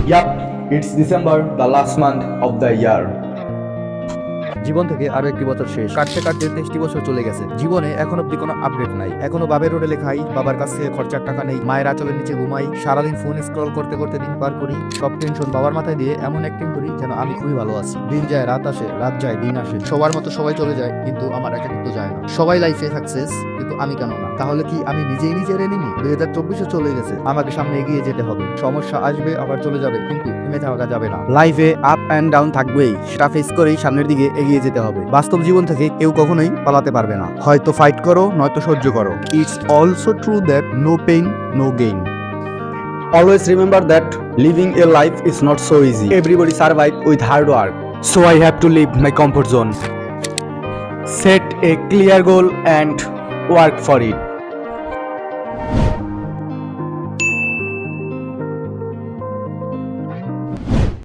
Yup, it's December, the last month of the year. জীবন থেকে আরো একটি বছর শেষ কাটতে কাটতে 23টি বছর চলে গেছে। জীবনে এখন অব্দি কোনো আপডেট নাই। এখনো বাবের হোটেলে খাই, বাবার কাছ থেকে খরচার টাকা নেই, মায়ের আঁচলের নিচে ঘুমাই, সারাদিন ফোন স্ক্রল করতে করতে দিন পার করি। সব টেনশন বাবার মাথায় দিয়ে এমন অ্যাক্টিং করি যেন আমি খুবই ভালো আছি। দিন যায় রাত আসে, রাত যায় দিন আসে, সবার মতো সবাই চলে যায় কিন্তু আমার একাকিত্ব যায় না। সবাই লাইফে সাকসেস কিন্তু আমি কেন না? তাহলে কি আমি নিজেই নিজের এনিমি? 2024 চলে গেছে, আমাকে সামনে এগিয়ে যেতে হবে। সমস্যা আসবে আবার চলে যাবে কিন্তু থেমে থাকা যাবে না। লাইফে আপ অ্যান্ড ডাউন থাকবেই, সেটা ফেস করেই সামনের দিকে এগিয়ে যেতে হবে। বাস্তব জীবন থেকে কেউ কখনোই পালাতে পারবে না। হয়তো ফাইট করো নয়তো সহ্য করো। It's also true that no pain no gain. Always remember that living a life is not so easy. Everybody survive with hard work. So I have to leave my comfort zone. Set a clear goal and work for it.